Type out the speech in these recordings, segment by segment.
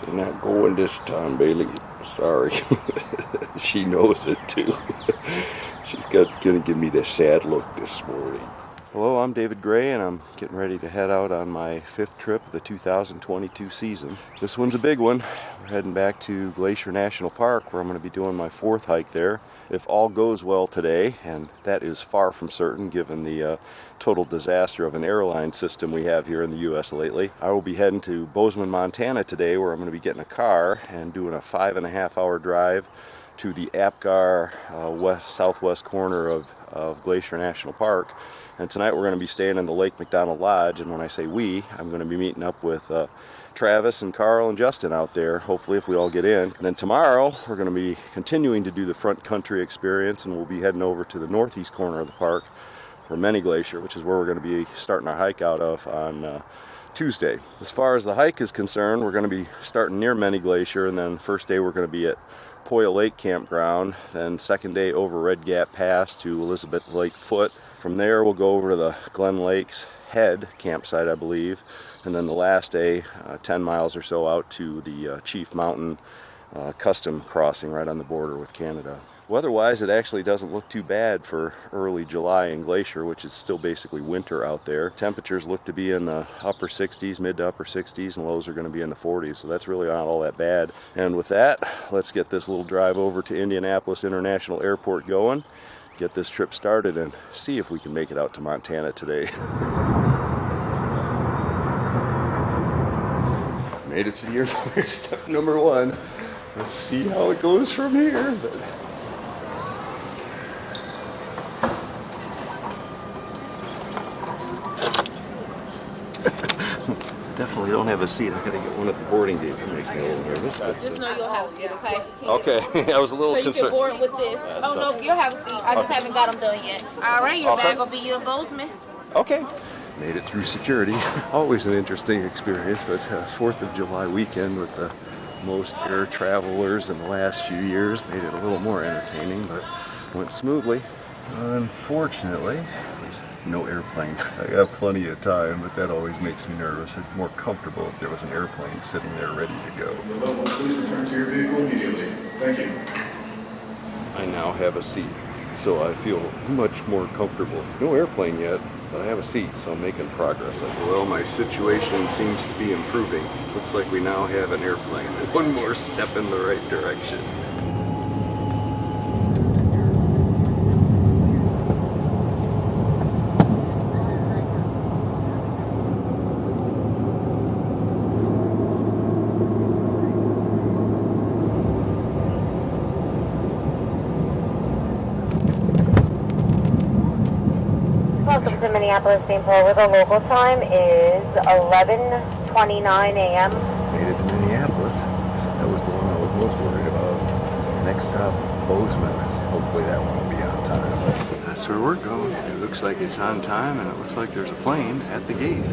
You're not going this time, Bailey. Sorry. She knows it too. She's gonna give me the sad look this morning. Hello, I'm David Gray, and I'm getting ready to head out on my 5th trip of the 2022 season. This one's a big one. We're heading back to Glacier National Park, where I'm going to be doing my 4th hike there. If all goes well today, and that is far from certain given the total disaster of an airline system we have here in the U.S. lately, I will be heading to Bozeman, Montana today, where I'm going to be getting a car and doing a 5.5-hour drive to the Apgar southwest corner of Glacier National Park. And tonight we're going to be staying in the Lake McDonald Lodge, and when I say we, I'm going to be meeting up with Travis and Carl and Justin out there, hopefully if we all get in. And then tomorrow we're going to be continuing to do the front country experience, and we'll be heading over to the northeast corner of the park for Many Glacier, which is where we're going to be starting our hike out of on Tuesday. As far as the hike is concerned, we're going to be starting near Many Glacier, and then first day we're going to be at Poia Lake campground, then second day over Red Gap Pass to Elizabeth Lake Foot. From there we'll go over to the Glen Lakes Head campsite, I believe, and then the last day 10 miles or so out to the Chief Mountain custom crossing right on the border with Canada. Weather-wise, it actually doesn't look too bad for early July in Glacier, which is still basically winter out there. Temperatures look to be in the upper 60s, mid to upper 60s, and lows are going to be in the 40s, so that's really not all that bad. And with that, let's get this little drive over to Indianapolis International Airport going, get this trip started, and see if we can make it out to Montana today. Made it to the airport, step number 1. Let's see how it goes from here. Definitely don't have a seat. I gotta get one at the boarding gate. That makes me a little nervous. Just know you'll have a seat, okay? Okay, I was a little concerned. So you can board with this. Oh no, you'll have a seat. I just haven't got them done yet. All right, your bag will be your Bozeman. Okay. Made it through security. Always an interesting experience, but 4th of July weekend with the most air travelers in the last few years made it a little more entertaining, but went smoothly. Unfortunately, there's no airplane. I got plenty of time, but that always makes me nervous. It's more comfortable if there was an airplane sitting there ready to go. Please return to your vehicle immediately. Thank you. I now have a seat, so I feel much more comfortable. No airplane yet, but I have a seat, so I'm making progress. Well, my situation seems to be improving. Looks like we now have an airplane. One more step in the right direction. Welcome to Minneapolis, St. Paul, where the local time is 11:29 a.m. Made it to Minneapolis. That was the one I was most worried about. Next stop, Bozeman. Hopefully that one will be on time. That's where we're going. It looks like it's on time, and it looks like there's a plane at the gate.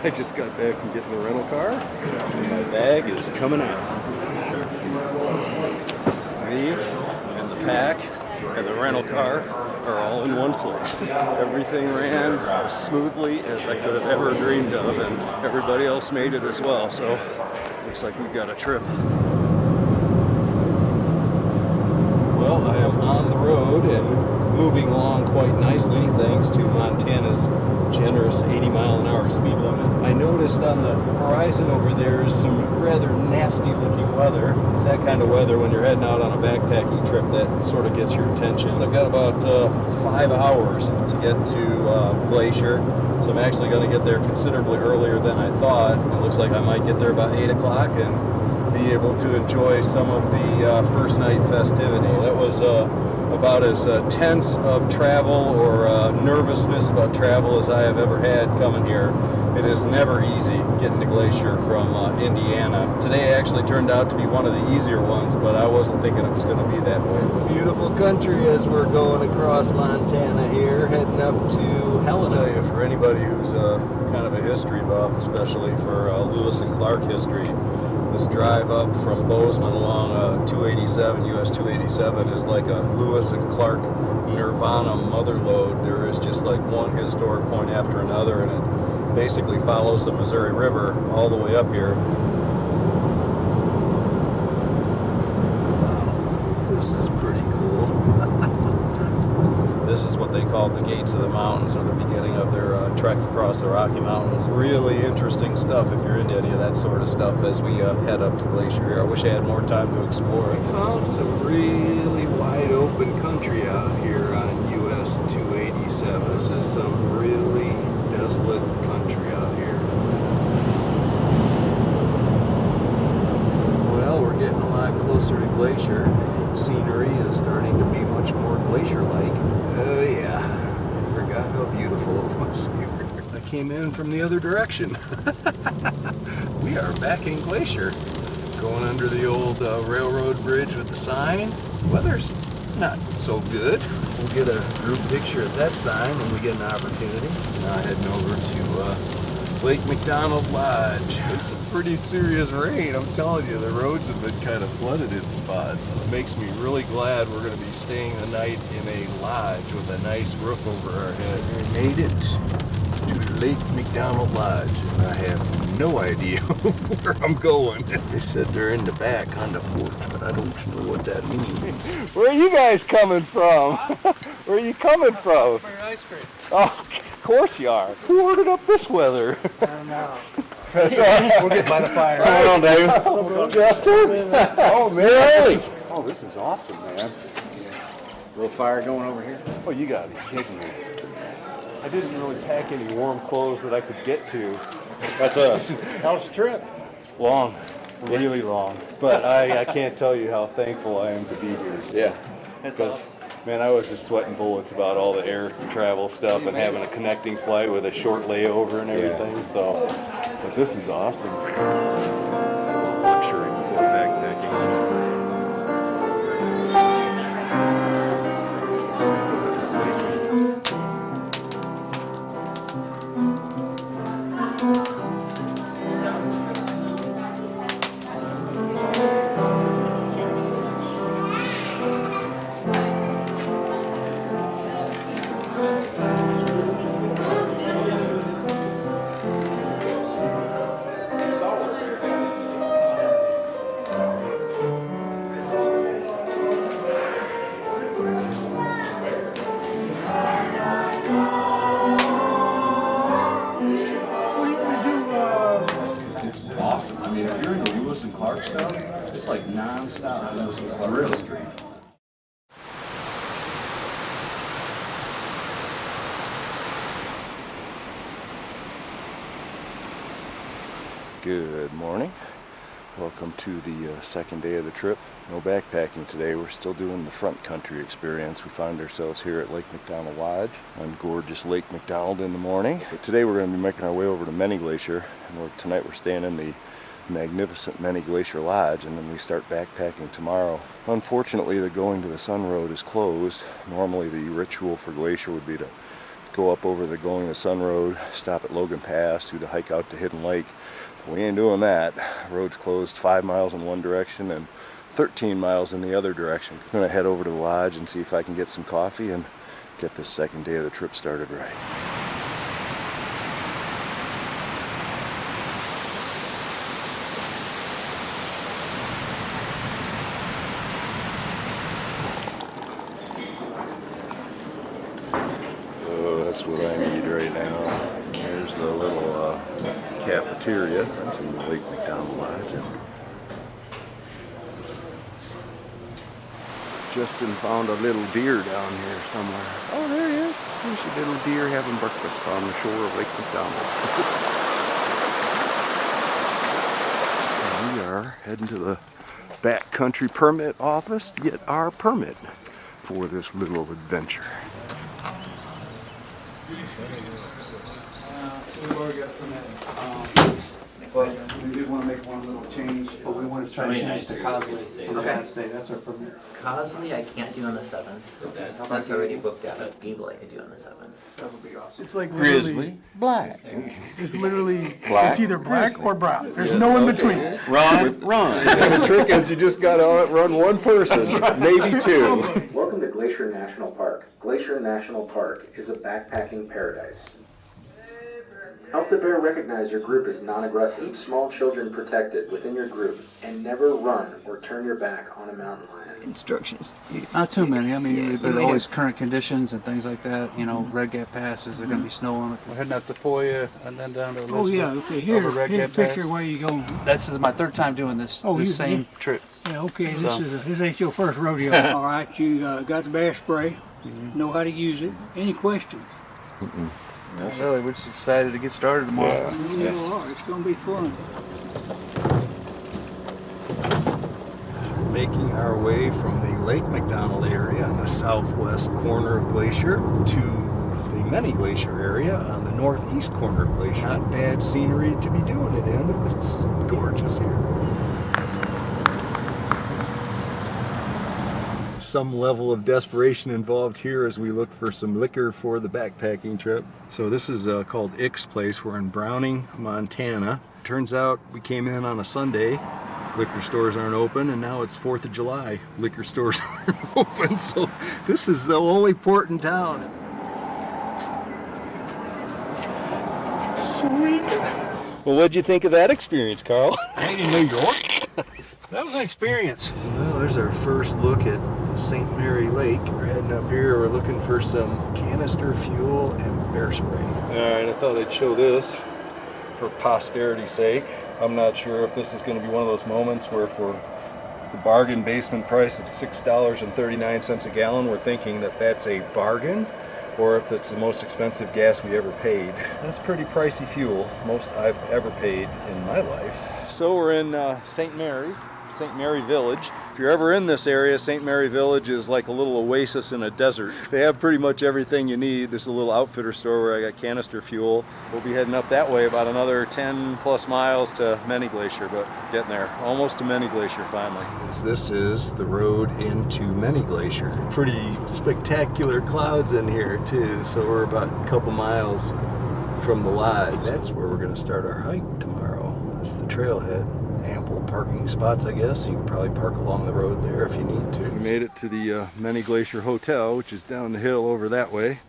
I just got back from getting the rental car, and my bag is coming out. Me and the pack and the rental car are all in one place. Everything ran as smoothly as I could have ever dreamed of, and everybody else made it as well, so looks like we've got a trip. Well, I am on the road and moving along quite nicely thanks to Montana's generous 80-mile-an-hour speed limit. I noticed on the horizon over there is some rather nasty looking weather. It's that kind of weather when you're heading out on a backpacking trip that sort of gets your attention. I've got about 5 hours to get to Glacier, so I'm actually going to get there considerably earlier than I thought. It looks like I might get there about 8 o'clock and be able to enjoy some of the first night festivity. That was about as tense of travel or nervousness about travel as I have ever had coming here, It is never easy getting to Glacier from Indiana. Today actually turned out to be one of the easier ones, but I wasn't thinking it was going to be that way. Beautiful country as we're going across Montana here, heading up to Helen. I'll tell you, for anybody who's kind of a history buff, especially for Lewis and Clark history, this drive up from Bozeman along 287, US 287, is like a Lewis and Clark Nirvana mother lode. There is just like one historic point after another, and it basically follows the Missouri River all the way up here. Wow, this is pretty cool. This is what they called the Gates of the Mountains, or the beginning of their trek across the Rocky Mountains. Really interesting stuff if you're into any of that sort of stuff as we head up to Glacier here. I wish I had more time to explore. I found some really wide open country out here on US 287. This is some really desolate country out here. Well, we're getting a lot closer to Glacier. Scenery is starting to be much more glacier-like. Oh yeah, I forgot how beautiful it was here. I came in from the other direction. We are back in Glacier, going under the old railroad bridge with the sign. Weather's not so good. We'll get a group picture of that sign when we get an opportunity. Now heading over to Lake McDonald Lodge. It's some pretty serious rain, I'm telling you. The roads have been kind of flooded in spots. It makes me really glad we're going to be staying the night in a lodge with a nice roof over our heads. We made it to Lake McDonald Lodge, and I have no idea where I'm going. They said they're in the back on the porch, but I don't know what that means. Where are you guys coming from? Where are you coming from? For your ice cream. Oh, of course you are. Who ordered up this weather? I don't know. That's all right. We'll get by the fire. Hold on, David. Justin? Oh, man. Oh, this is awesome, man. Little fire going over here. Oh, you gotta be kidding me. I didn't really pack any warm clothes that I could get to. That's us. How's the trip? Long. Really long. But I can't tell you how thankful I am to be here. Yeah. Because, man, I was just sweating bullets about all the air travel stuff and having a connecting flight with a short layover and everything. So, but this is awesome. Luxury before backpacking. Awesome. I mean, if you're into Lewis and Clark stuff, it's like non-stop Lewis and Clark history. Good morning. Welcome to the second day of the trip. No backpacking today. We're still doing the front country experience. We find ourselves here at Lake McDonald Lodge on gorgeous Lake McDonald in the morning. But today we're going to be making our way over to Many Glacier. And tonight we're staying in the magnificent Many Glacier Lodge, and then we start backpacking tomorrow. Unfortunately, the Going to the Sun Road is closed. Normally the ritual for Glacier would be to go up over the Going to the Sun Road, stop at Logan Pass, do the hike out to Hidden Lake. But we ain't doing that. The road's closed 5 miles in one direction and 13 miles in the other direction. I'm gonna head over to the lodge and see if I can get some coffee and get this second day of the trip started right. Oh, that's what I need right now. There's the little cafeteria. That's in the Lake McDonald Lodge. Justin found a little deer down here somewhere. Oh, there he is. There's a little deer having breakfast on the shore of Lake McDonald. We are heading to the Backcountry permit office to get our permit for this little adventure. We've already got permitted. But we did want to make one little change, but we want to try to change to Cosley on the last day. That's our permit. Cosley, I can't do on the 7th. That's already booked out. Gable, I could do on the 7th. That would be awesome. It's like literally, black. it's literally, Black. it's either black or brown. There's no in between. Run. The trick is you just got to run one person, maybe two. Welcome to Glacier National Park. Glacier National Park is a backpacking paradise. Help the bear recognize your group is non-aggressive. Keep small children protected within your group and never run or turn your back on a mountain lion. Instructions. Not too many. I mean, there's always current conditions and things like that. You know, Red Gap passes. There's going to be snow on it. We're heading up to Poia and then down to Elizabeth. Oh yeah, okay. over Red Here's a Gap picture Pass. where you going. This is my third time doing this. Oh, this you- same you- trip. Yeah, okay. So- This ain't your first rodeo. All right, you got the bear spray. Know how to use it. Any questions? Not really. We're just excited to get started tomorrow. You are. It's gonna be fun. Making our way from the Lake McDonald area on the southwest corner of Glacier to the Many Glacier area on the northeast corner of Glacier. Not bad scenery to be doing it in. It's gorgeous here. Some level of desperation involved here as we look for some liquor for the backpacking trip. So this is called Ick's Place. We're in Browning, Montana. Turns out we came in on a Sunday. Liquor stores aren't open, and now it's 4th of July. Liquor stores aren't open, so this is the only port in town. Sweet. Well, what'd you think of that experience, Carl? Made in New York. That was an experience. Well, there's our first look at St. Mary Lake. We're heading up here. We're looking for some canister fuel and bear spray. All right, I thought I'd show this for posterity's sake. I'm not sure if this is going to be one of those moments where for the bargain basement price of $6.39 a gallon, we're thinking that that's a bargain, or if it's the most expensive gas we ever paid. That's pretty pricey fuel, most I've ever paid in my life. So we're in St. Mary Village. If you're ever in this area, St. Mary Village is like a little oasis in a desert. They have pretty much everything you need. There's a little outfitter store where I got canister fuel. We'll be heading up that way about another 10 plus miles to Many Glacier, but getting there. Almost to Many Glacier finally. This is the road into Many Glacier. Pretty spectacular clouds in here too, so we're about a couple miles from the lodge. That's where we're going to start our hike tomorrow. That's the trailhead. Ample parking spots, I guess. You can probably park along the road there if you need to. We made it to the Many Glacier Hotel, which is down the hill over that way,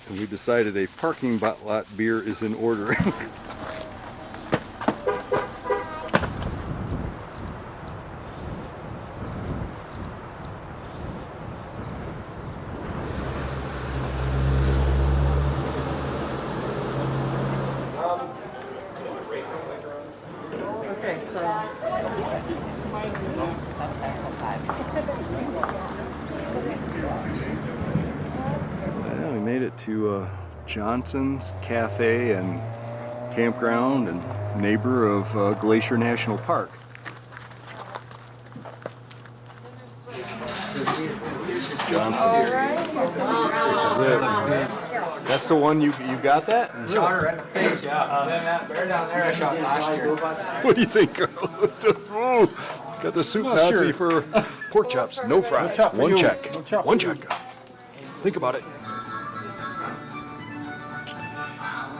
and we decided a parking lot beer is in order. Okay, so Well, we made it to Johnson's Cafe and Campground and neighbor of Glacier National Park. Johnson's. This is it. That's the one you got that? Shot her in the face, yeah. That bear down there I shot last year. What do you think, Carl? Ooh, it's got the soup Nazi for pork chops, no fries. One check. One check. Think about it.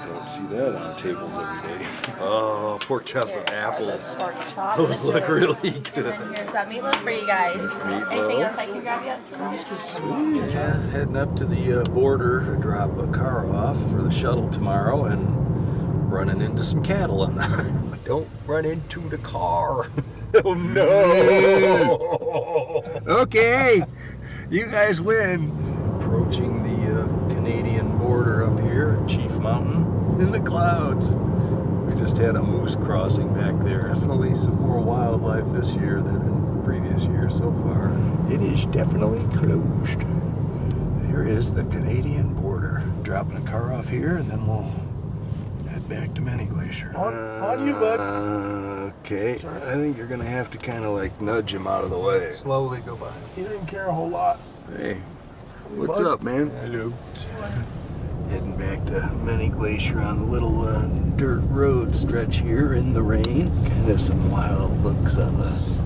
Don't see that on tables every day. Oh, pork chops and apples. Pork chops. Those look really good. And then here's that meatloaf for you guys. Anything else I can grab you? Yeah, heading up to the border to drop a car off for the shuttle tomorrow and running into some cattle on the Don't run into the car. Oh no! Okay, you guys win. Approaching the Canadian border up here at Chief Mountain in the clouds. We just had a moose crossing back there. Definitely some more wildlife this year than in previous years so far. It is definitely closed. Here is the Canadian border. Dropping a car off here and then we'll head back to Many Glacier. On you, bud. Okay, I think you're gonna have to kind of like nudge him out of the way. Slowly go by. He didn't care a whole lot. Hey, what's up, man? I do. Heading back to Many Glacier on the little dirt road stretch here in the rain. Kind of some wild looks on the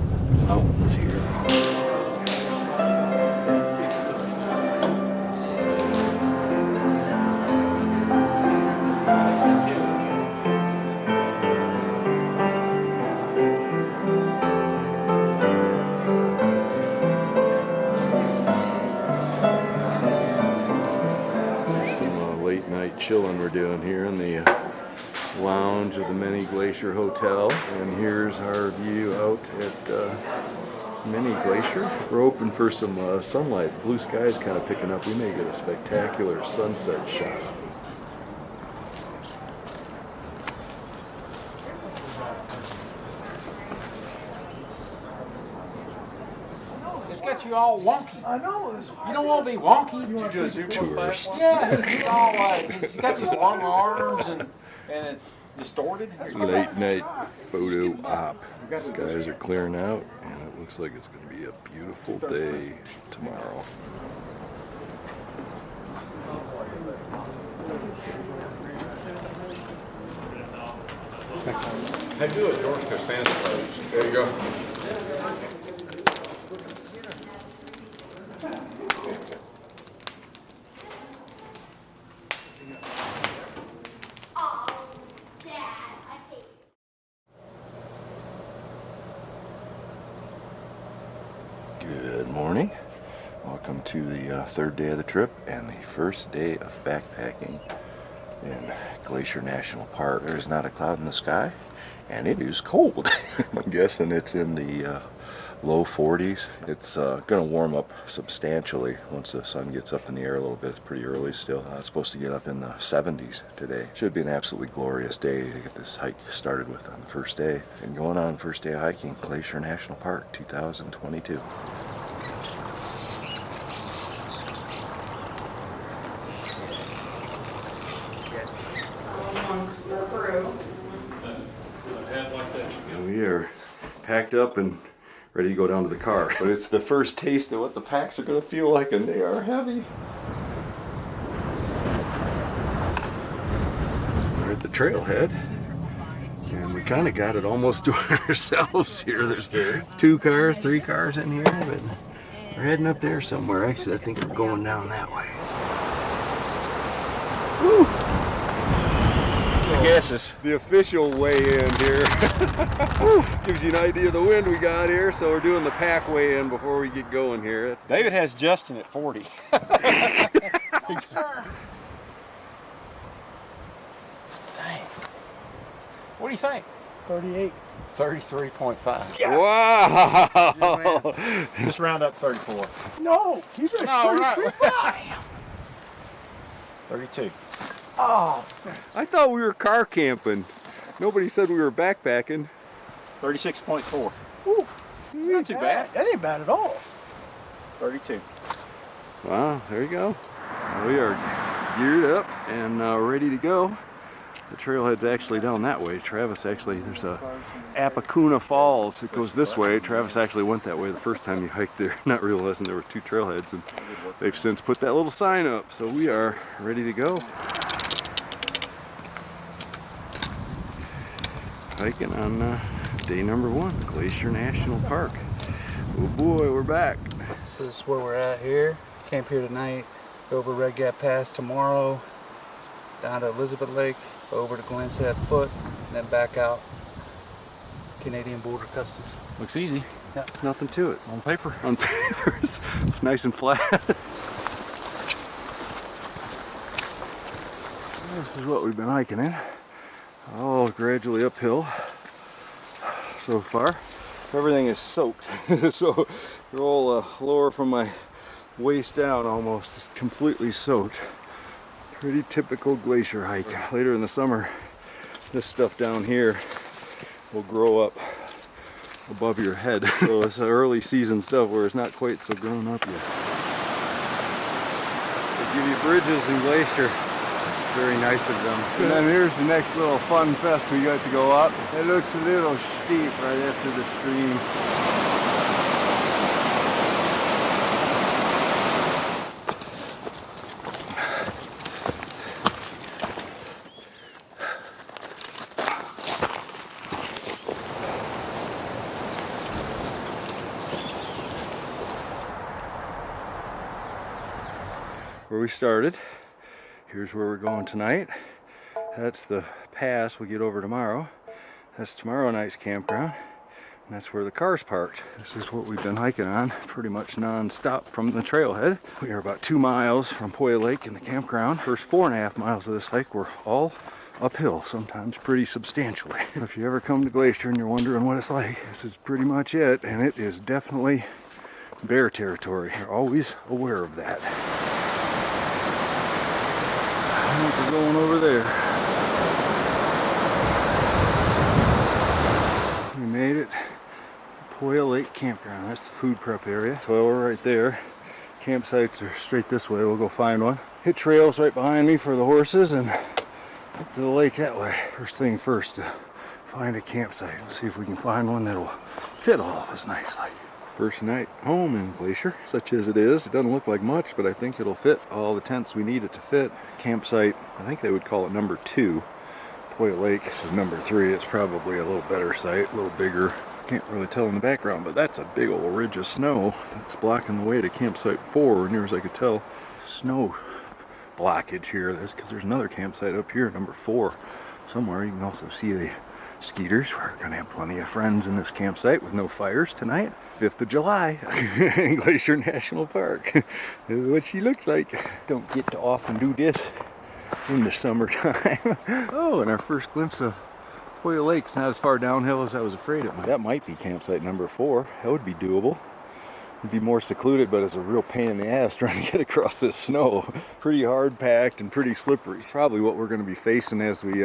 mountains here. Chilling we're doing here in the lounge of the Many Glacier Hotel, and here's our view out at Many Glacier. We're hoping for some sunlight. Blue sky is kind of picking up. We may get a spectacular sunset shot. It's got you all wonky. I know. You don't want to be wonky. You want to do a tourist. Yeah, he's all like, he's got these long arms and it's distorted. Late night photo op. Skies are clearing out, and it looks like it's going to be a beautiful day tomorrow. I do it, George Costanza pose. There you go. Good morning. Welcome to the third day of the trip and the first day of backpacking in Glacier National Park. There's not a cloud in the sky, and it is cold. I'm guessing it's in the low 40s. It's going to warm up substantially once the sun gets up in the air a little bit. It's pretty early still. It's supposed to get up in the 70s today. Should be an absolutely glorious day to get this hike started with on the first day. And going on first day of hiking, Glacier National Park 2022. We are packed up and ready to go down to the car. But it's the first taste of what the packs are going to feel like, and they are heavy. We're at the trailhead, and we kind of got it almost to ourselves here. There's 2 cars, 3 cars in here, but we're heading up there somewhere. Actually, I think we're going down that way. Woo! I guess it's the official way in here. Gives you an idea of the wind we got here, so we're doing the pack way in before we get going here. David has Justin at 40. Yes, sir. Dang. What do you think? 38. 33.5. Yes. Wow! Just round up 34. No, he's at 33.5. 32. Oh, I thought we were car camping. Nobody said we were backpacking. 36.4. ooh, It's not too bad. That ain't bad at all. 32. Wow, there you go. We are geared up and ready to go. The trailhead's actually down that way. Travis actually, there's a Apacuna Falls that goes this way. Travis actually went that way the first time he hiked there, not realizing there were 2 trailheads, and they've since put that little sign up. So we are ready to go. Hiking on day number 1, Glacier National Park. Oh boy, we're back. This is where we're at here. Camp here tonight. Go over Red Gap Pass tomorrow. Down to Elizabeth Lake. Over to Glenn's Head Foot. And then back out. Canadian Border Customs. Looks easy. Yeah. Nothing to it. On paper. On paper, it's nice and flat. This is what we've been hiking in. All gradually uphill so far. Everything is soaked, so the whole lower from my waist down almost is completely soaked. Pretty typical glacier hike. Later in the summer, this stuff down here will grow up above your head. So it's early season stuff where it's not quite so grown up yet. They give you bridges in Glacier. Very nice of them. And then here's the next little fun fest we got to go up. It looks a little steep right after the stream. where we started. Here's where we're going tonight. That's the pass we get over tomorrow. That's tomorrow night's campground. And that's where the car's parked. This is what we've been hiking on pretty much non-stop from the trailhead. We are about 2 miles from Poia Lake in the campground. First 4.5 miles of this hike were all uphill, sometimes pretty substantially. If you ever come to Glacier and you're wondering what it's like, this is pretty much it, and it is definitely bear territory. You're always aware of that. I think we're going over there. We made it. Poia Lake campground. That's the food prep area. So we're right there. Campsites are straight this way. We'll go find one. Hit trails right behind me for the horses and up to the lake that way. First thing first, to find a campsite and see if we can find one that'll fit all of us nicely. First night home in Glacier, such as it is. It doesn't look like much, but I think it'll fit all the tents we need it to fit. Campsite, I think they would call it number 2. Poia Lake, this is number 3. It's probably a little better site, a little bigger. Can't really tell in the background, but that's a big old ridge of snow that's blocking the way to campsite 4, near as I could tell. Snow blockage here. That's because there's another campsite up here, number 4, somewhere. You can also see the skeeters. We're gonna have plenty of friends in this campsite with no fires tonight. 5th of July in Glacier National Park. This is what she looks like. Don't get to often do this in the summertime. Oh, and our first glimpse of Poia Lake's not as far downhill as I was afraid it might. That might be campsite number 4. That would be doable. It'd be more secluded, but it's a real pain in the ass trying to get across this snow. Pretty hard packed and pretty slippery. Probably what we're going to be facing as we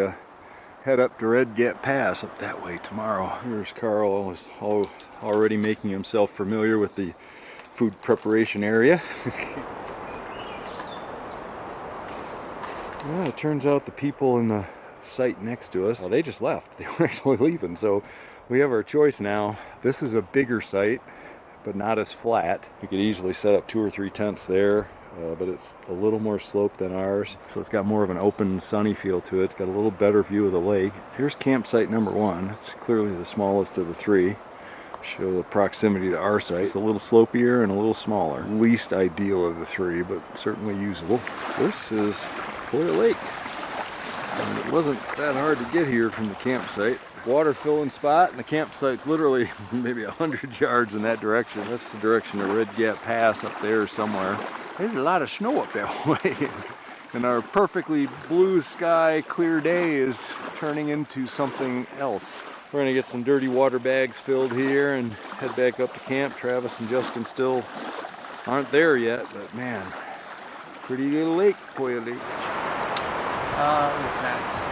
head up to Red Gap Pass up that way tomorrow. Here's Carl, is already making himself familiar with the food preparation area. Well, it turns out the people in the site next to us, well, they just left. They were actually leaving, so we have our choice now. This is a bigger site, but not as flat. We could easily set up 2 or 3 tents there, but it's a little more sloped than ours, so it's got more of an open, sunny feel to it. It's got a little better view of the lake. Here's campsite number 1. It's clearly the smallest of the 3. Show the proximity to our site. It's a little slopier and a little smaller. Least ideal of the 3, but certainly usable. This is Poia Lake. And it wasn't that hard to get here from the campsite. Water filling spot, and the campsite's literally maybe 100 yards in that direction. That's the direction of Red Gap Pass up there somewhere. There's a lot of snow up that way. And our perfectly blue sky, clear day is turning into something else. We're gonna get some dirty water bags filled here and head back up to camp. Travis and Justin still aren't there yet, but man, pretty little lake, Poia Lake. It's nice.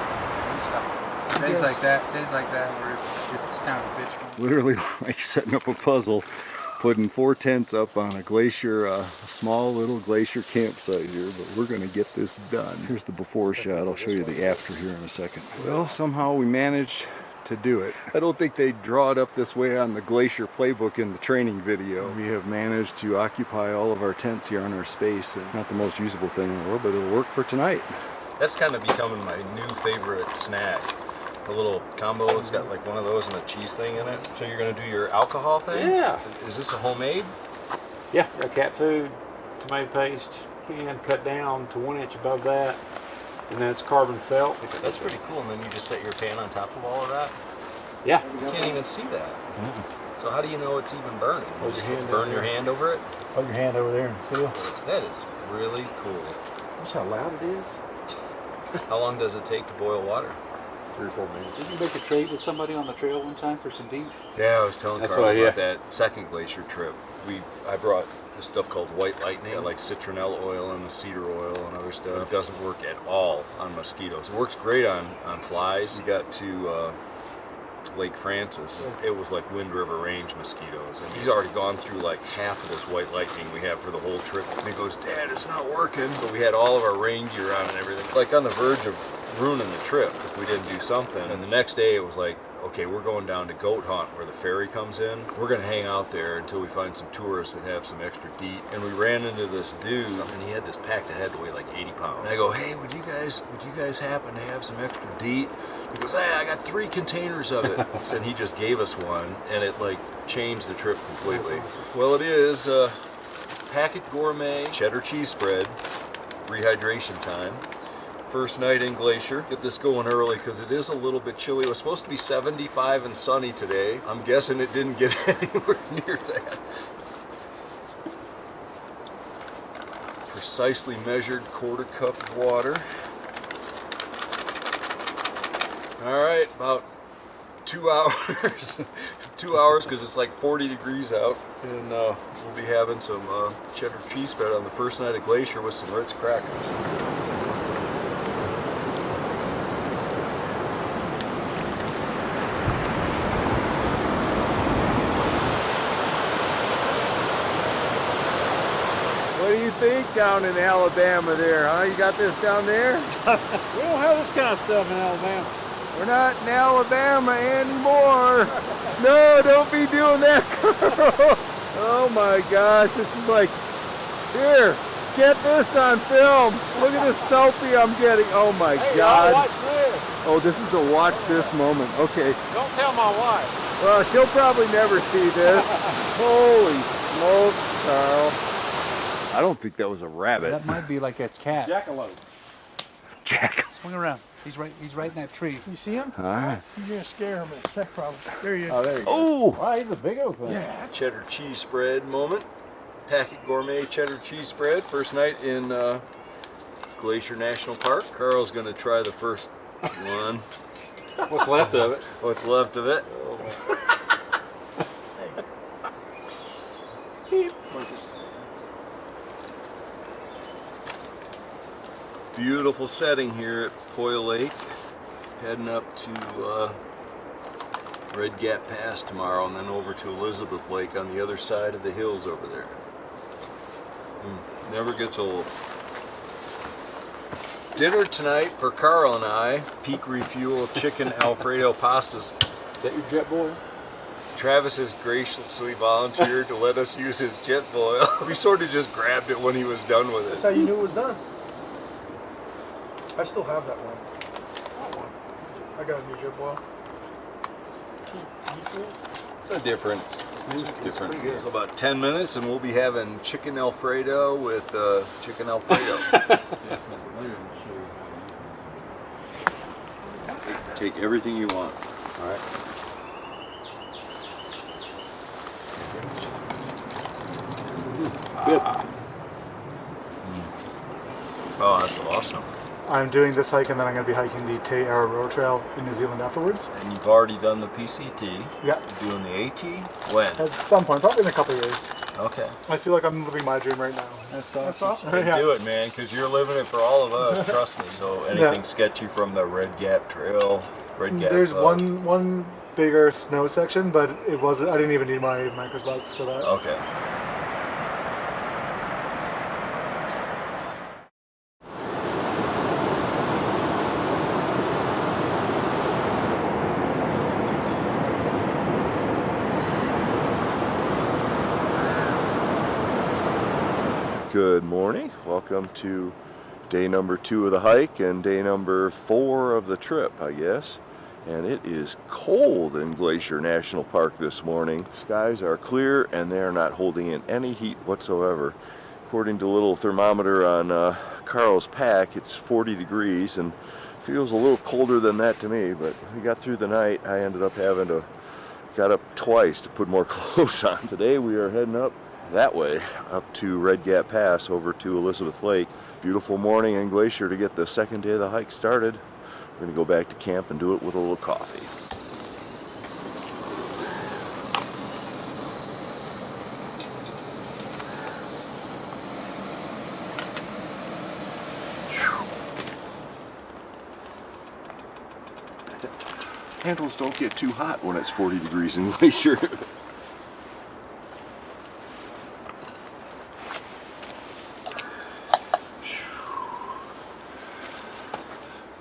Days like that where it's kind of a bitch. Literally like setting up a puzzle, putting 4 tents up on a glacier, a small little glacier campsite here, but we're gonna get this done. Here's the before shot. I'll show you the after here in a second. Well, somehow we managed to do it. I don't think they draw it up this way on the Glacier playbook in the training video. We have managed to occupy all of our tents here on our space, and not the most usable thing in the world, but it'll work for tonight. That's kind of becoming my new favorite snack. A little combo, it's got like one of those and a cheese thing in it. So you're gonna do your alcohol thing? Yeah. Is this a homemade? Yeah, got cat food, tomato paste, can cut down to 1 inch above that. And then it's carbon felt. That's pretty cool. And then you just set your pan on top of all of that? Yeah. You can't even see that. So how do you know it's even burning? You just burn your hand over it? Hold your hand over there and feel. That is really cool. Watch how loud it is. How long does it take to boil water? 3 or 4 minutes. Did you make a trade with somebody on the trail one time for some beef? Yeah, I was telling Carl about that second glacier trip. I brought this stuff called white lightning, like citronella oil and cedar oil and other stuff. It doesn't work at all on mosquitoes. It works great on flies. We got to Lake Francis. It was like Wind River Range mosquitoes. And he's already gone through like half of this white lightning we have for the whole trip. And he goes, "Dad, it's not working." So we had all of our rain gear on and everything. Like on the verge of ruining the trip if we didn't do something. And the next day it was like, okay, we're going down to Goat Hunt where the ferry comes in. We're gonna hang out there until we find some tourists that have some extra DEET. And we ran into this dude and he had this pack that had to weigh like 80 pounds. And I go, "Hey, would you guys happen to have some extra DEET?" He goes, "Hey, I got 3 containers of it." And he just gave us one and it like changed the trip completely. Well, it is packet gourmet cheddar cheese spread, rehydration time. First night in Glacier. Get this going early because it is a little bit chilly. It was supposed to be 75 and sunny today. I'm guessing it didn't get anywhere near that. Precisely measured quarter cup of water. All right, about 2 hours. 2 hours because it's like 40 degrees out, and we'll be having some cheddar cheese spread on the first night of Glacier with some Ritz crackers. What do you think down in Alabama there, huh? You got this down there? We don't have this kind of stuff in Alabama. We're not in Alabama anymore. No, don't be doing that, Carl. Oh my gosh, this is like, here, get this on film. Look at this selfie I'm getting. Oh my God. Watch this. Oh, this is a watch this moment. Okay. Don't tell my wife. Well, she'll probably never see this. Holy smoke, Carl. I don't think that was a rabbit. That might be like a cat. Jackalope. Jack. Swing around. He's right in that tree. You see him? All right. You're gonna scare him in a sec, probably. There he is. Oh, there you go. Oh! Wow, he's a big old thing. Yeah. Cheddar cheese spread moment. Packet gourmet cheddar cheese spread. First night in Glacier National Park. Carl's gonna try the first one. What's left of it? What's left of it? Beautiful setting here at Poia Lake. Heading up to Red Gap Pass tomorrow and then over to Elizabeth Lake on the other side of the hills over there. Never gets old. Dinner tonight for Carl and I, peak refuel chicken Alfredo pastas. Is that your jet boil? Travis has graciously volunteered to let us use his jet boil. We sort of just grabbed it when he was done with That's it. how you knew it was done. I still have that one. I got a new jet boil. It's a different, just different. So about 10 minutes and we'll be having chicken Alfredo with chicken Alfredo. Take everything you want. All right. Good. Oh, that's awesome. I'm doing this hike and then I'm going to be hiking the Te Araroa Trail in New Zealand afterwards. And you've already done the PCT. Yeah. You're doing the AT? When? At some point, probably in a couple of years. Okay. I feel like I'm living my dream right now. That's awesome. Hey, do it, man, because you're living it for all of us. Trust me. So anything sketchy from the Red Gap Trail, Red Gap. There's one bigger snow section, but it wasn't. I didn't even need my microslides for that. Okay. Good morning. Welcome to day number 2 of the hike and day number 4 of the trip, I guess. And it is cold in Glacier National Park this morning. Skies are clear and they are not holding in any heat whatsoever. According to a little thermometer on Carl's pack, it's 40 degrees and feels a little colder than that to me, but we got through the night. I ended up having to, got up twice to put more clothes on. Today we are heading up that way, up to Red Gap Pass over to Elizabeth Lake. Beautiful morning in Glacier to get the second day of the hike started. We're going to go back to camp and do it with a little coffee. Handles don't get too hot when it's 40 degrees in Glacier.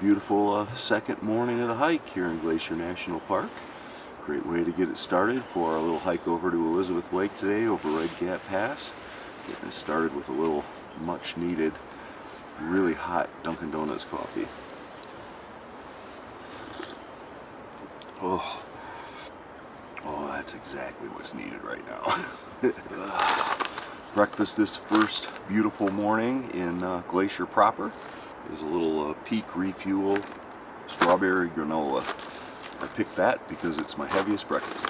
Beautiful second morning of the hike here in Glacier National Park. Great way to get it started for our little hike over to Elizabeth Lake today over Red Gap Pass. Getting it started with a little much needed, really hot Dunkin' Donuts coffee. Oh, that's exactly what's needed right now. Breakfast this first beautiful morning in Glacier proper is a little peak refuel strawberry granola. I picked that because it's my heaviest breakfast.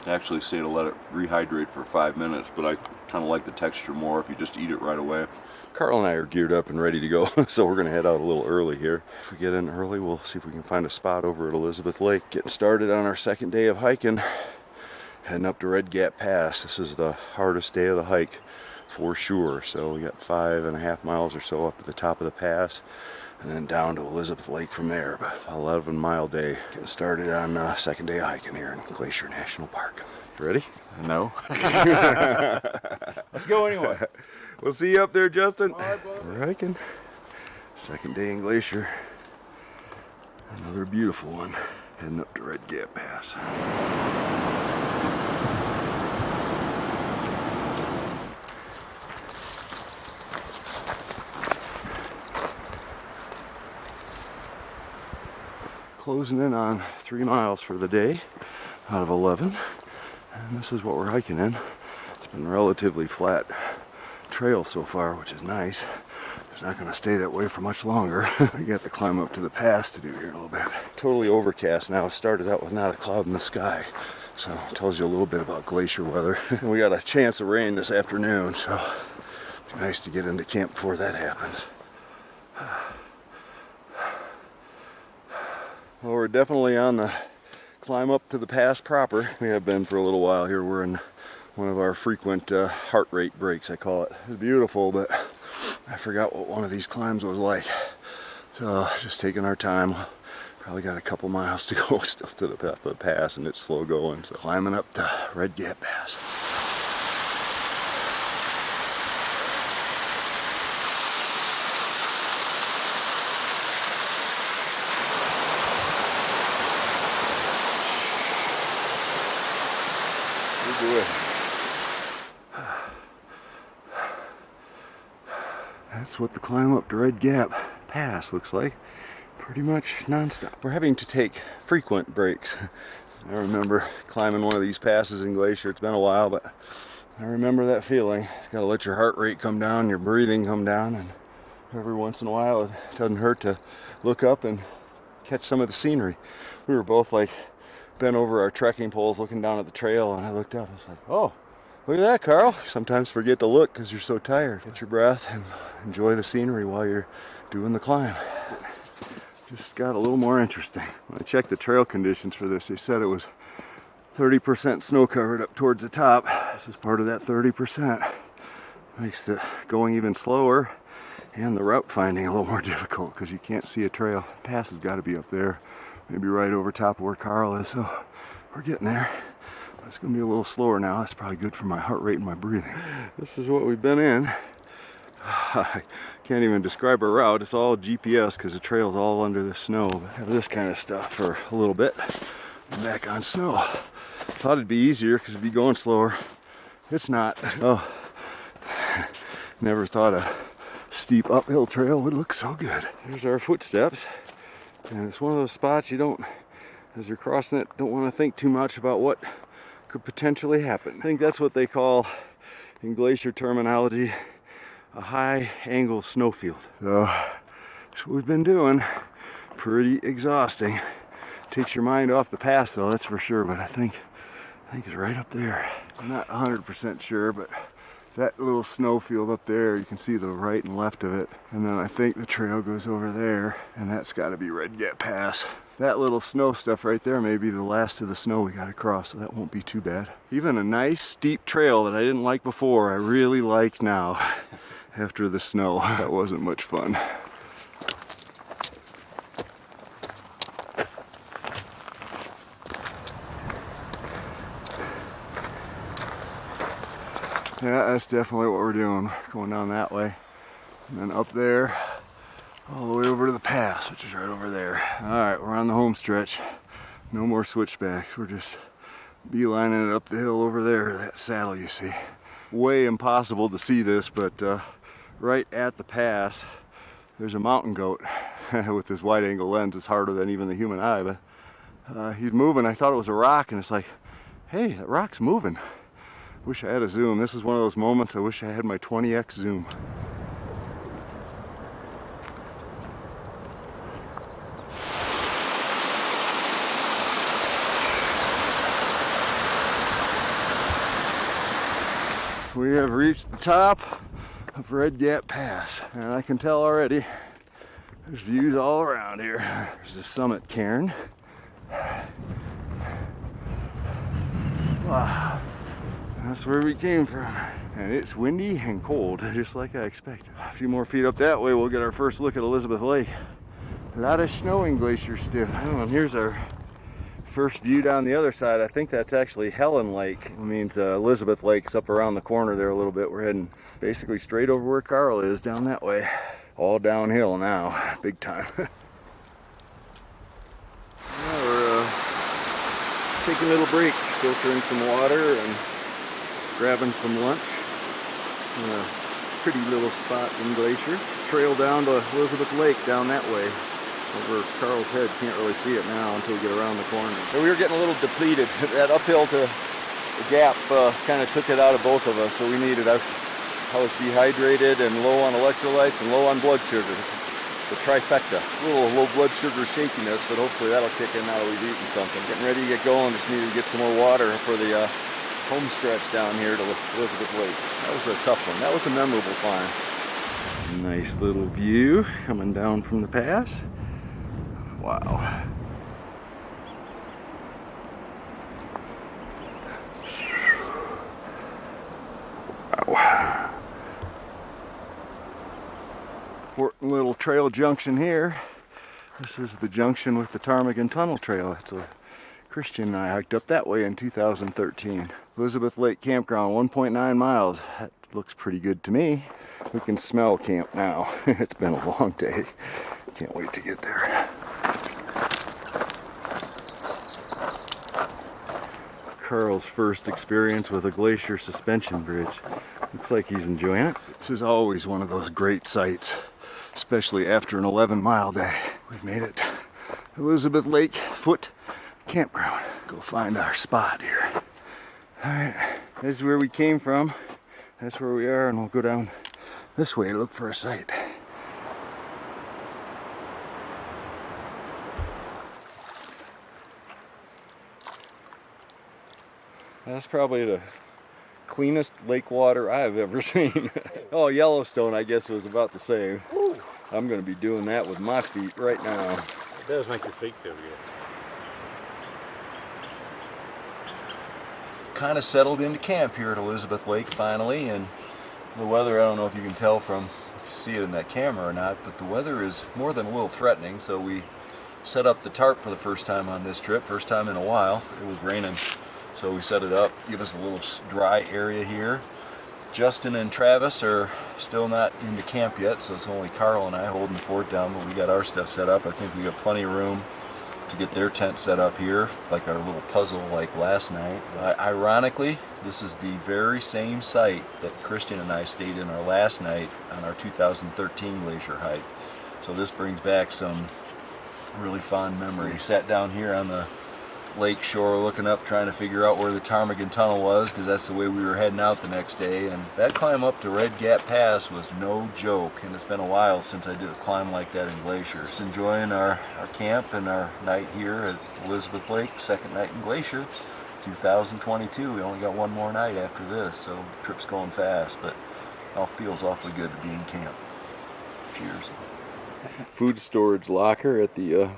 I actually say to let it rehydrate for 5 minutes, but I kind of like the texture more if you just eat it right away. Carl and I are geared up and ready to go, so we're going to head out a little early here. If we get in early, we'll see if we can find a spot over at Elizabeth Lake. Getting started on our second day of hiking, heading up to Red Gap Pass. This is the hardest day of the hike for sure. So we got 5.5 miles or so up to the top of the pass, and then down to Elizabeth Lake from there. But 11-mile day. Getting started on second day of hiking here in Glacier National Park. You ready? No. Let's go anyway. We'll see you up there, Justin. All right, we're hiking. Second day in Glacier. Another beautiful one. Heading up to Red Gap Pass. Closing in on 3 miles for the day out of 11. And this is what we're hiking in. It's been relatively flat trail so far, which is nice. It's not going to stay that way for much longer. We got to climb up to the pass to do here in a little bit. Totally overcast now. It started out with not a cloud in the sky, so it tells you a little bit about glacier weather. And we got a chance of rain this afternoon, so it'd be nice to get into camp before that happens. Well, we're definitely on the climb up to the pass proper. We have been for a little while here. We're in one of our frequent heart rate breaks, I call it. It's beautiful, but I forgot what one of these climbs was like. So just taking our time. Probably got a couple miles to go still to the top of the pass, and it's slow going. So climbing up to Red Gap Pass. That's what the climb up to Red Gap Pass looks like. Pretty much non-stop. We're having to take frequent breaks. I remember climbing one of these passes in Glacier. It's been a while, but I remember that feeling. You gotta let your heart rate come down, your breathing come down, and every once in a while it doesn't hurt to look up and catch some of the scenery. We were both like bent over our trekking poles looking down at the trail, and I looked up and I was like, oh, look at that, Carl. Sometimes forget to look because you're so tired. Get your breath and enjoy the scenery while you're doing the climb. Just got a little more interesting. When I checked the trail conditions for this, they said it was 30% snow covered up towards the top. This is part of that 30%. Makes the going even slower and the route finding a little more difficult because you can't see a trail. Pass has got to be up there, maybe right over top of where Carl is. So we're getting there. It's going to be a little slower now. That's probably good for my heart rate and my breathing. This is what we've been in. I can't even describe our route. It's all GPS because the trail's all under the snow. But have this kind of stuff for a little bit. I'm back on snow. Thought it'd be easier because it'd be going slower. It's not. Oh, never thought a steep uphill trail would look so good. Here's our footsteps. And it's one of those spots you don't, as you're crossing it, don't want to think too much about what could potentially happen. I think that's what they call, in glacier terminology, a high angle snowfield. So that's what we've been doing. Pretty exhausting. Takes your mind off the pass though, that's for sure, but I think it's right up there. I'm not 100% sure, but that little snowfield up there, you can see the right and left of it. And then I think the trail goes over there, and that's gotta be Red Gap Pass. That little snow stuff right there may be the last of the snow we gotta cross, so that won't be too bad. Even a nice steep trail that I didn't like before, I really like now after the snow. That wasn't much fun. Yeah, that's definitely what we're doing. Going down that way. And then up there, all the way over to the pass, which is right over there. All right, we're on the home stretch. No more switchbacks. We're just beelining it up the hill over there, that saddle you see. Way impossible to see this, but right at the pass, there's a mountain goat with this wide angle lens. It's harder than even the human eye, but he's moving. I thought it was a rock, and it's like, hey, that rock's moving. Wish I had a zoom. This is one of those moments I wish I had my 20x zoom. We have reached the top of Red Gap Pass, and I can tell already there's views all around here. There's the summit cairn. Wow, that's where we came from. And it's windy and cold, just like I expected. A few more feet up that way, we'll get our first look at Elizabeth Lake. A lot of snow in Glacier still. Oh, and here's our first view down the other side. I think that's actually Helen Lake. It means Elizabeth Lake's up around the corner there a little bit. We're heading basically straight over where Carl is, down that way. All downhill now, big time. Now we're taking a little break, filtering some water and grabbing some lunch. Pretty little spot in Glacier. Trail down to Elizabeth Lake down that way. Over Carl's head, can't really see it now until we get around the corner. So we were getting a little depleted. That uphill to the gap kind of took it out of both of us, so we needed. I was dehydrated and low on electrolytes and low on blood sugar. The trifecta. A little low blood sugar shakiness, but hopefully that'll kick in now that we've eaten something. Getting ready to get going. Just needed to get some more water for the home stretch down here to Elizabeth Lake. That was a tough one. That was a memorable climb. Nice little view coming down from the pass. Wow. Wow. Important little trail junction here. This is the junction with the Ptarmigan Tunnel trail. It's a Christian and I hiked up that way in 2013. Elizabeth Lake Campground, 1.9 miles. That looks pretty good to me. We can smell camp now. It's been a long day. Can't wait to get there. Carl's first experience with a glacier suspension bridge. Looks like he's enjoying it. This is always one of those great sights, especially after an 11-mile day. We've made it. Elizabeth Lake Foot Campground. Go find our spot here. Alright, this is where we came from. That's where we are, and we'll go down this way to look for a site. That's probably the cleanest lake water I've ever seen. Oh, Yellowstone, I guess, was about the same. Ooh. I'm going to be doing that with my feet right now. It does make your feet feel good. Kind of settled into camp here at Elizabeth Lake finally, and the weather, I don't know if you can tell from if you see it in that camera or not, but the weather is more than a little threatening. So we set up the tarp for the first time on this trip, first time in a while. It was raining. So we set it up, give us a little dry area here. Justin and Travis are still not into camp yet, so it's only Carl and I holding the fort down, but we got our stuff set up. I think we got plenty of room to get their tent set up here, like our little puzzle like last night. Ironically, this is the very same site that Christian and I stayed in our last night on our 2013 glacier hike. So this brings back some really fond memories. We sat down here on the lake shore looking up, trying to figure out where the Ptarmigan Tunnel was, because that's the way we were heading out the next day. And that climb up to Red Gap Pass was no joke, and it's been a while since I did a climb like that in Glacier. Just enjoying our camp and our night here at Elizabeth Lake, second night in Glacier, 2022. We only got one more night after this, so the trip's going fast, but it all feels awfully good to be in camp. Cheers. Food storage locker at the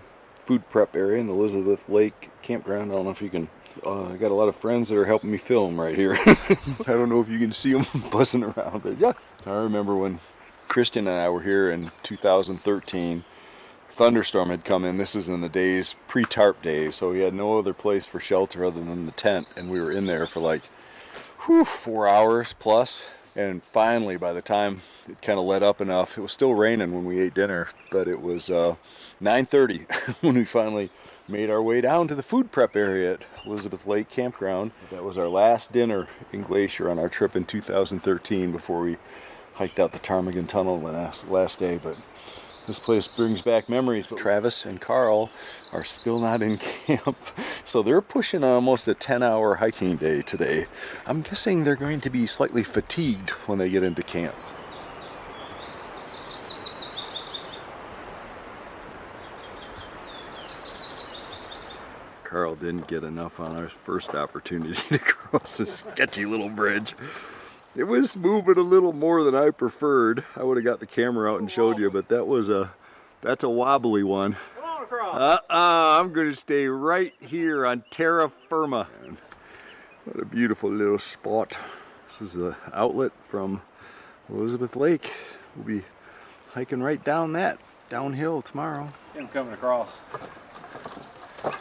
food prep area in the Elizabeth Lake campground. I don't know if you can, I got a lot of friends that are helping me film right here. I don't know if you can see them buzzing around, but yeah. I remember when Christian and I were here in 2013, thunderstorm had come in. This is in the days, pre-tarp days, so we had no other place for shelter other than the tent, and we were in there for like 4 hours plus. And finally, by the time it kind of let up enough, it was still raining when we ate dinner, but it was 9:30 when we finally made our way down to the food prep area at Elizabeth Lake Campground. That was our last dinner in Glacier on our trip in 2013 before we hiked out the Ptarmigan Tunnel last day, but this place brings back memories. But Travis and Carl are still not in camp, so they're pushing almost a 10-hour hiking day today. I'm guessing they're going to be slightly fatigued when they get into camp. Carl didn't get enough on our first opportunity to cross this sketchy little bridge. It was moving a little more than I preferred. I would have got the camera out and showed you, but that's a wobbly one. Come on across. I'm going to stay right here on terra firma. What a beautiful little spot. This is the outlet from Elizabeth Lake. We'll be hiking right down that downhill tomorrow. I'm coming across.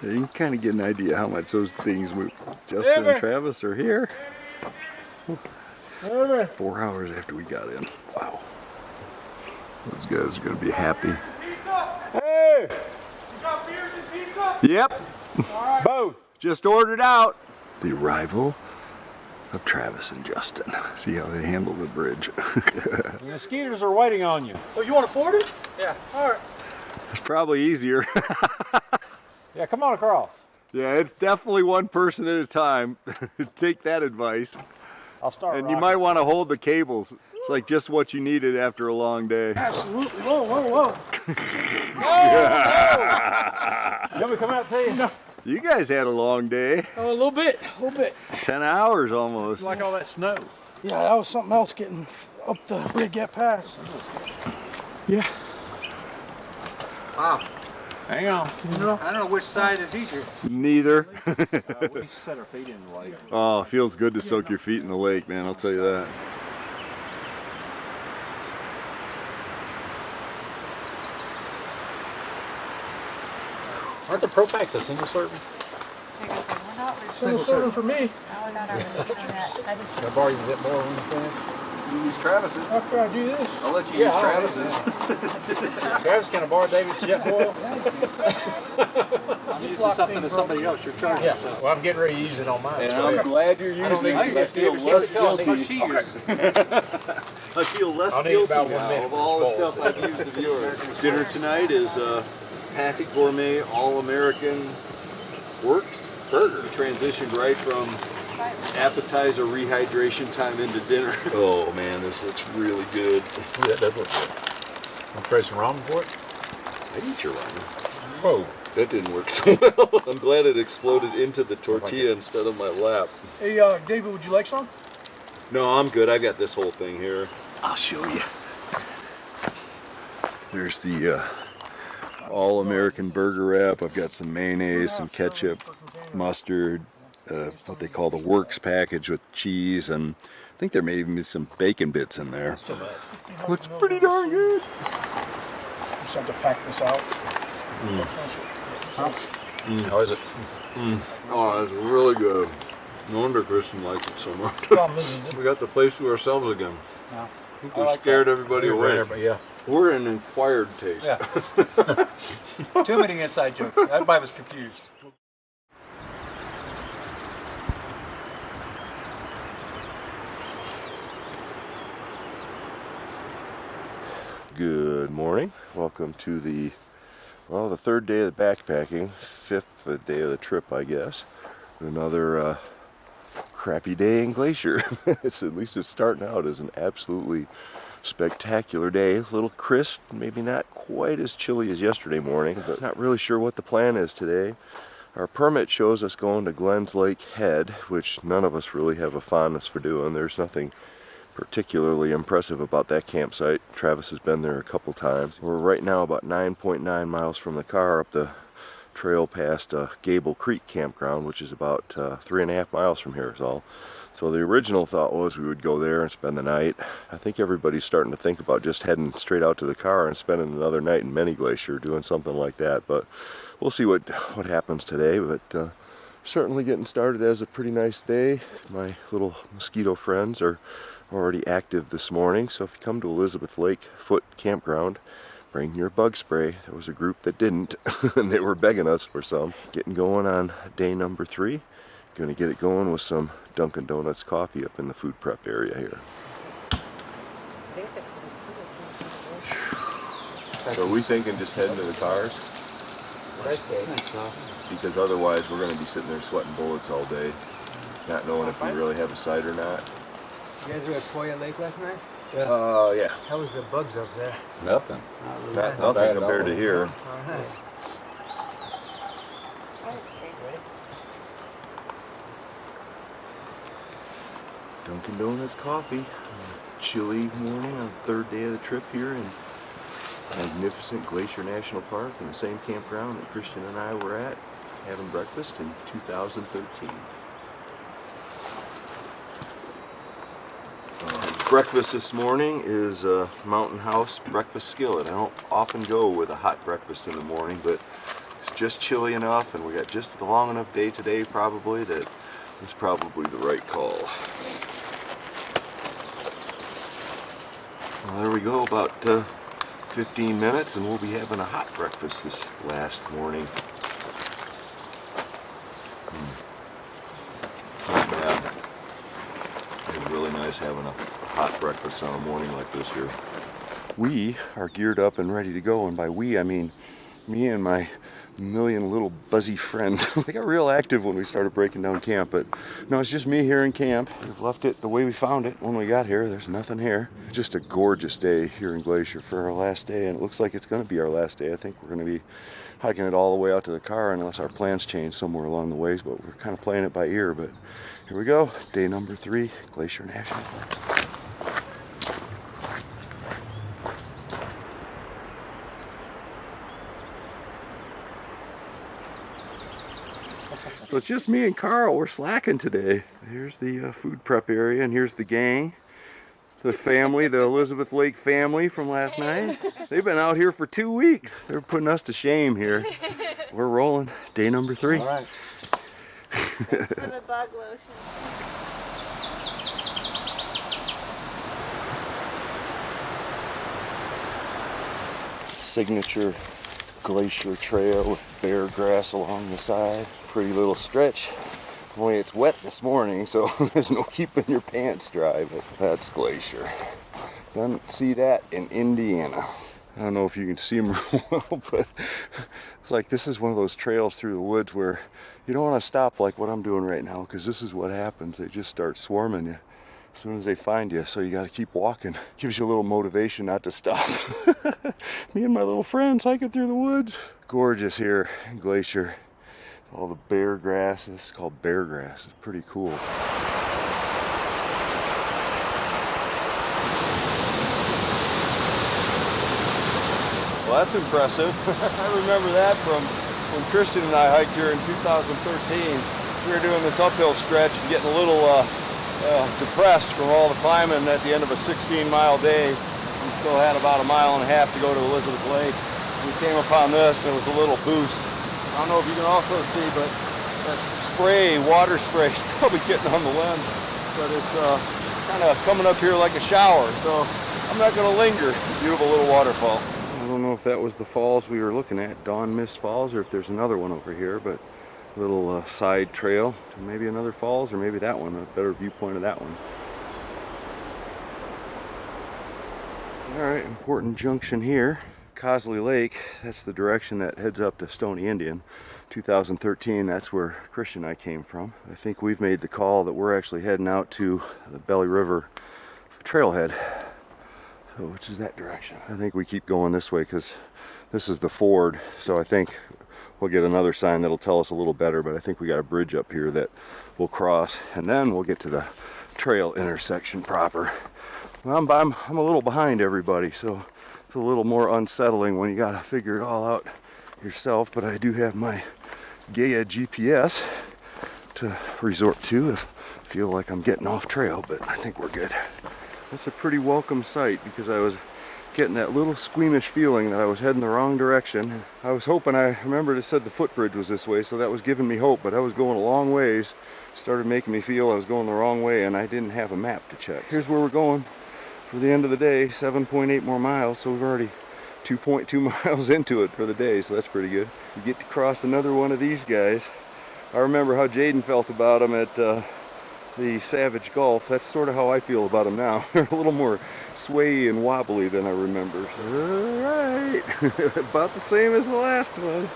You can kind of get an idea how much those things move. Justin and Travis are here. 4 hours after we got in. Wow. Those guys are going to be happy. Hey! You got beers and pizza? Yep. All right. Both. Just ordered out. The arrival of Travis and Justin. See how they handle the bridge. The mosquitoes are waiting on you. Oh, you want to ford it? Yeah. All right. It's probably easier. Yeah, come on across. Yeah, it's definitely one person at a time. Take that advice. I'll start. And you might want to hold the cables. It's like just what you needed after a long day. Absolutely. Whoa, whoa, whoa. You want me to come out to you? No. You guys had a long day. Oh, a little bit. 10 hours almost. Like all that snow. Yeah, that was something else getting up the Red Gap Pass. Yeah. Wow. Hang on. You know? I don't know which side is easier. Neither. We set our feet in the lake. Oh, it feels good to soak your feet in the lake, man. I'll tell you that. Aren't the Pro Packs a single serving? Single serving for me. I borrow you a bit more when you finish. You use Travis's. After I do this. I'll let you use Travis's. Travis, can I borrow David's jet oil? I'm using something to somebody else. You're charging yourself. Well, I'm getting ready to use it on mine. And I'm glad you're using it because I feel less guilty. I feel less guilty now of all the stuff I've used of yours. Dinner tonight is Packet Gourmet All-American Works Burger. We transitioned right from appetizer rehydration time into dinner. Oh man, this looks really good. Yeah, that does look good. Want to try some ramen for it? I eat your ramen. Whoa. That didn't work so well. I'm glad it exploded into the tortilla instead of my lap. Hey, David, would you like some? No, I'm good. I got this whole thing here. I'll show you. There's the all-American burger wrap. I've got some mayonnaise, some ketchup, mustard, what they call the Works package with cheese, and I think there may even be some bacon bits in there. Looks pretty darn good. Just have to pack this out. How is it? Oh, it's really good. No wonder Kristen likes it so much. We got the place to ourselves again. Yeah. We scared everybody away. Yeah. We're an acquired taste. Yeah. Too many inside jokes. Everybody was confused. Good morning. Welcome to the third day of the backpacking, fifth day of the trip, I guess. Another crappy day in Glacier. At least it's starting out as an absolutely spectacular day. A little crisp, maybe not quite as chilly as yesterday morning, but not really sure what the plan is today. Our permit shows us going to Glens Lake Head, which none of us really have a fondness for doing. There's nothing particularly impressive about that campsite. Travis has been there a couple times. We're right now about 9.9 miles from the car up the trail past Gable Creek campground, which is about 3.5 miles from here is all. So the original thought was we would go there and spend the night. I think everybody's starting to think about just heading straight out to the car and spending another night in Mini Glacier, doing something like that. But we'll see what happens today. But certainly getting started as a pretty nice day. My little mosquito friends are already active this morning, so if you come to Elizabeth Lake Foot Campground, bring your bug spray. There was a group that didn't, and they were begging us for some. Getting going on day number 3. Going to get it going with some Dunkin' Donuts coffee up in the food prep area here. So are we thinking just heading to the cars? Because otherwise we're going to be sitting there sweating bullets all day, not knowing if we really have a site or not. You guys were at Poia Lake last night? Yeah. How was the bugs up there? Nothing. Nothing compared to here. All right. Dunkin' Donuts coffee. Chilly morning on the third day of the trip here in magnificent Glacier National Park in the same campground that Christian and I were at having breakfast in 2013. Breakfast this morning is a Mountain House breakfast skillet. I don't often go with a hot breakfast in the morning, but it's just chilly enough and we got just a long enough day today probably that it's probably the right call. Well, there we go, about 15 minutes and we'll be having a hot breakfast this last morning. Not bad. It's really nice having a hot breakfast on a morning like this here. We are geared up and ready to go, and by we I mean me and my million little buzzy friends. They got real active when we started breaking down camp, but no, it's just me here in camp. We've left it the way we found it when we got here. There's nothing here. Just a gorgeous day here in Glacier for our last day, and it looks like it's going to be our last day. I think we're going to be hiking it all the way out to the car unless our plans change somewhere along the ways, but we're kind of playing it by ear. But here we go, day number 3, Glacier National Park. So it's just me and Carl. We're slacking today. Here's the food prep area, and here's the gang. The family, the Elizabeth Lake family from last night. They've been out here for 2 weeks. They're putting us to shame here. We're rolling. Day number 3. All right. Thanks for the bug lotion. Signature glacier trail with bare grass along the side. Pretty little stretch. Only it's wet this morning, so there's no keeping your pants dry, but that's Glacier. Don't see that in Indiana. I don't know if you can see them real well, but it's like this is one of those trails through the woods where you don't want to stop like what I'm doing right now, because this is what happens. They just start swarming you as soon as they find you, so you got to keep walking. Gives you a little motivation not to stop. Me and my little friends hiking through the woods. Gorgeous here in Glacier. All the bare grass. This is called bear grass. It's pretty cool. Well, that's impressive. I remember that from when Christian and I hiked here in 2013. We were doing this uphill stretch and getting a little depressed from all the climbing at the end of a 16-mile day. We still had about a mile and a half to go to Elizabeth Lake. We came upon this and it was a little boost. I don't know if you can also see, but that spray, water spray, is probably getting on the lens. But it's kind of coming up here like a shower, so I'm not going to linger. Beautiful little waterfall. I don't know if that was the falls we were looking at, Dawn Mist Falls, or if there's another one over here, but a little side trail to maybe another falls, or maybe that one, a better viewpoint of that one. All right, important junction here. Cosley Lake, that's the direction that heads up to Stony Indian. 2013, that's where Christian and I came from. I think we've made the call that we're actually heading out to the Belly River trailhead. So which is that direction? I think we keep going this way because this is the ford. So I think we'll get another sign that'll tell us a little better, but I think we got a bridge up here that we'll cross and then we'll get to the trail intersection proper. Well, I'm a little behind everybody, so it's a little more unsettling when you gotta figure it all out yourself, but I do have my Gaia GPS to resort to if I feel like I'm getting off trail, but I think we're good. That's a pretty welcome sight because I was getting that little squeamish feeling that I was heading the wrong direction. I was hoping, I remembered it said the footbridge was this way, so that was giving me hope, but I was going a long ways. Started making me feel I was going the wrong way and I didn't have a map to check. Here's where we're going for the end of the day, 7.8 more miles, so we've already 2.2 miles into it for the day, so that's pretty good. You get to cross another one of these guys. I remember how Jaden felt about them at the Savage Gulf. That's sort of how I feel about them now. They're a little more sway and wobbly than I remember. Alright, about the same as the last one.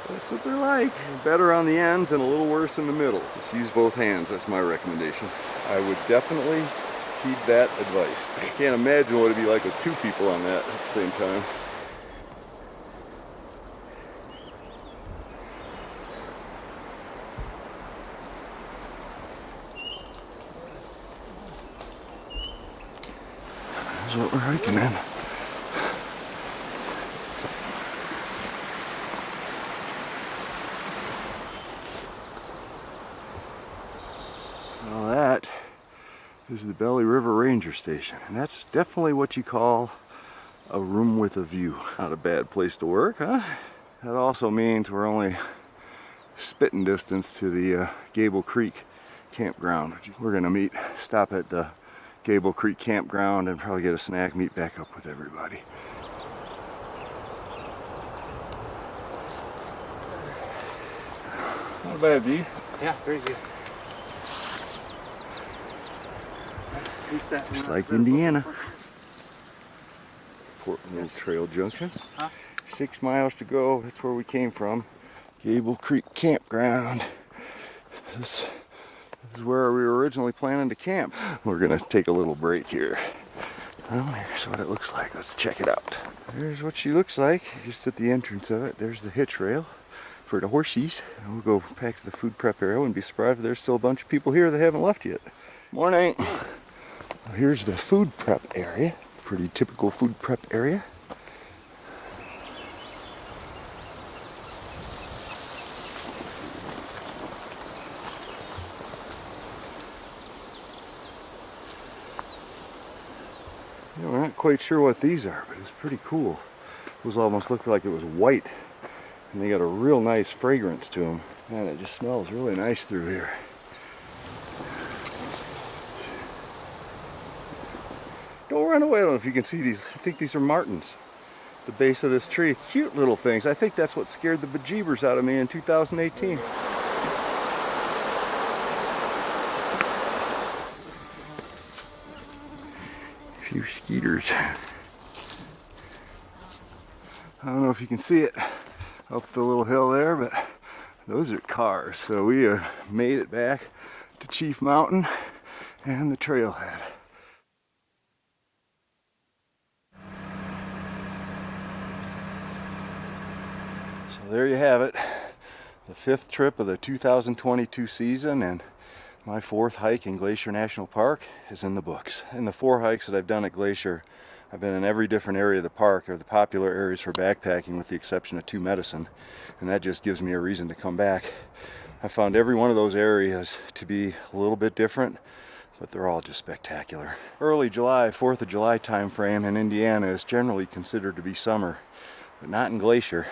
That's what they're like. Better on the ends and a little worse in the middle. Just use both hands, that's my recommendation. I would definitely heed that advice. I can't imagine what it'd be like with two people on that at the same time. That's what we're hiking in. Well, that is the Belly River Ranger Station, and that's definitely what you call a room with a view. Not a bad place to work, huh? That also means we're only spitting distance to the Gable Creek campground. We're gonna stop at the Gable Creek campground and probably get a snack, meet back up with everybody. Not a bad view. Yeah, very good. Just like Indiana. Portland Trail Junction. 6 miles to go. That's where we came from. Gable Creek Campground. This is where we were originally planning to camp. We're gonna take a little break here. Well, here's what it looks like. Let's check it out. Here's what she looks like. Just at the entrance of it. There's the hitch rail for the horsies. And we'll go back to the food prep area. I wouldn't be surprised if there's still a bunch of people here that haven't left yet. Morning. Here's the food prep area. Pretty typical food prep area. Yeah, we're not quite sure what these are, but it's pretty cool. Those almost look like it was white, and they got a real nice fragrance to them. Man, it just smells really nice through here. Don't run away. I don't know if you can see these. I think these are martins. The base of this tree. Cute little things. I think that's what scared the bejeebers out of me in 2018. A few skeeters. I don't know if you can see it up the little hill there, but those are cars. So we made it back to Chief Mountain and the trailhead. So there you have it, the 5th trip of the 2022 season, and my 4th hike in Glacier National Park is in the books. In the 4 hikes that I've done at Glacier, I've been in every different area of the park, or the popular areas for backpacking with the exception of 2 Medicine, and that just gives me a reason to come back. I found every one of those areas to be a little bit different, but they're all just spectacular. Early July, 4th of July time frame in Indiana is generally considered to be summer, but not in Glacier.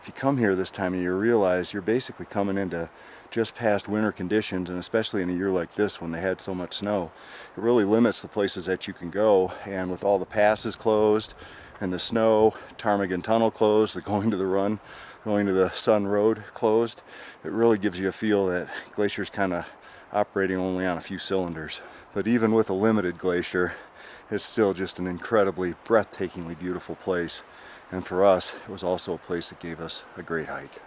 If you come here this time of year, realize you're basically coming into just past winter conditions, and especially in a year like this when they had so much snow, it really limits the places that you can go. And with all the passes closed and the snow, Ptarmigan Tunnel closed, the going to the Sun Road closed, it really gives you a feel that Glacier's kind of operating only on a few cylinders. But even with a limited glacier, it's still just an incredibly breathtakingly beautiful place. And for us, it was also a place that gave us a great hike.